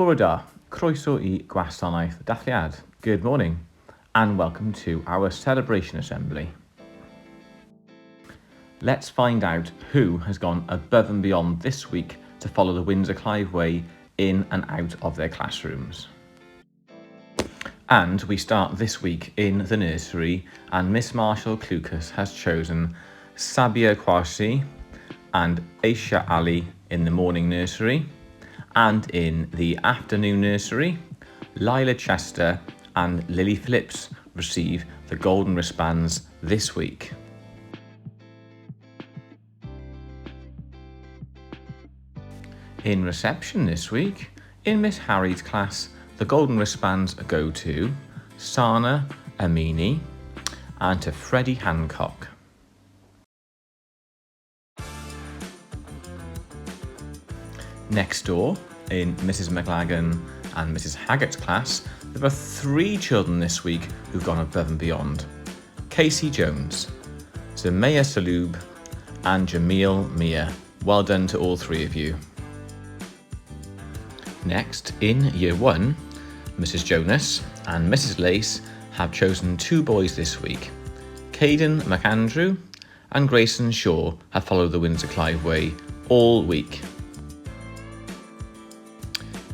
Bore da, croeso I gwasanaeth dathliad. Good morning and welcome to our celebration assembly. Let's find out who has gone above and beyond this week to follow the Windsor-Clive way in and out of their classrooms. And we start this week in the nursery, and Miss Marshall Clucas has chosen Sabia Kwarsi and Aisha Ali in the morning nursery, and in the afternoon nursery, Lila Chester and Lily Phillips receive the golden wristbands this week. In reception this week, in Miss Harry's class, the golden wristbands go to Sana Amini and to Freddie Hancock. Next door, in Mrs. Mclaggen and Mrs. Haggett's class, there are 3 children this week who've gone above and beyond. Casey Jones, Zamaya Saloob and Jamil Mia. Well done to all 3 of you. Next, in Year 1, Mrs. Jonas and Mrs. Lace have chosen 2 boys this week. Kayden McAndrew and Grayson Shaw have followed the Windsor-Clive way all week.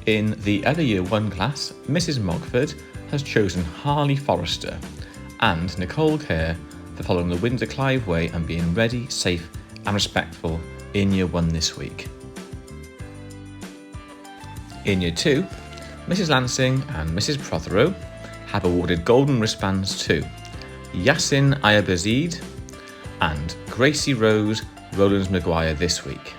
In the other Year 1 class, Mrs. Mogford has chosen Harley Forrester and Nicole Kerr for following the Windsor-Clive way and being ready, safe and respectful in Year 1 this week. In Year 2, Mrs. Lansing and Mrs. Protheroe have awarded golden wristbands to Yasin Ayabazid and Gracie Rose Rowlands Maguire this week.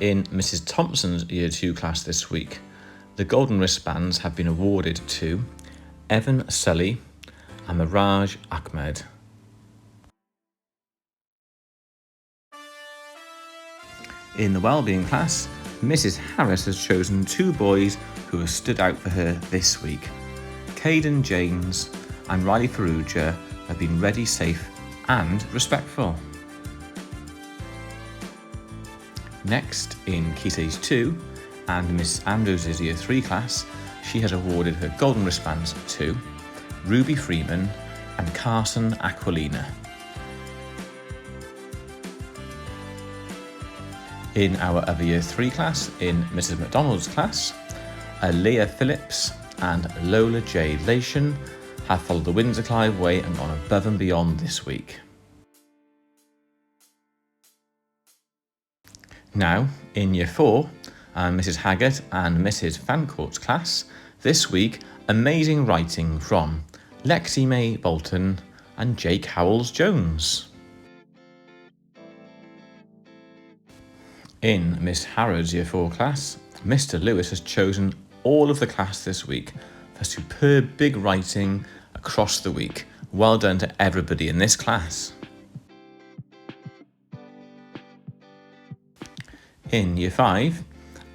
In Mrs. Thompson's Year 2 class this week, the golden wristbands have been awarded to Evan Sully and Miraj Ahmed. In the Wellbeing class, Mrs. Harris has chosen 2 boys who have stood out for her this week. Kaiden James and Riley Farrugia have been ready, safe and respectful. Next, in Key Stage 2 and Miss Andrews' Year 3 class, she has awarded her golden wristbands to Ruby Freeman and Carson Aquilina. In our other Year 3 class, in Mrs. MacDonald's class, Leah Phillips and Lola J. Lation have followed the Windsor-Clive way and gone above and beyond this week. Now, in Year 4, Mrs. Haggett and Mrs. Fancourt's class, this week, amazing writing from Lexi May Bolton and Jake Howells-Jones. In Miss Harrod's Year 4 class, Mr. Lewis has chosen all of the class this week for superb big writing across the week. Well done to everybody in this class. In Year 5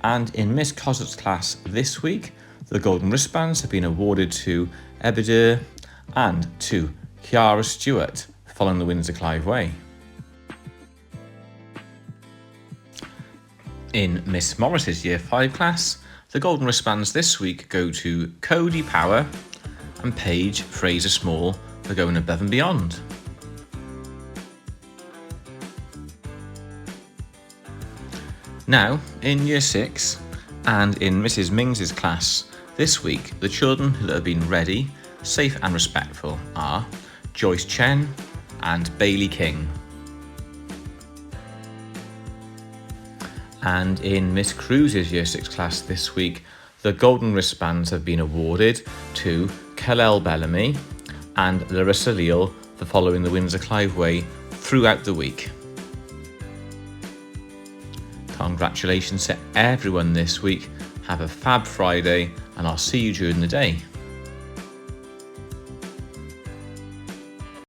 and in Miss Coslett's class this week, the golden wristbands have been awarded to Ebidir and to Kiara Stewart following the Windsor-Clive way. In Miss Morris's Year 5 class, the golden wristbands this week go to Codi Power and Paige Fraser Small for going above and beyond. Now, in Year 6 and in Mrs. Mings' class this week, the children that have been ready, safe and respectful are Joyce Chen and Bailey King. And in Miss Cruz's Year 6 class this week, the golden wristbands have been awarded to Kalel Bellamy and Larissa Leal for following the Windsor-Clive way throughout the week. Congratulations to everyone this week. Have a fab Friday and I'll see you during the day.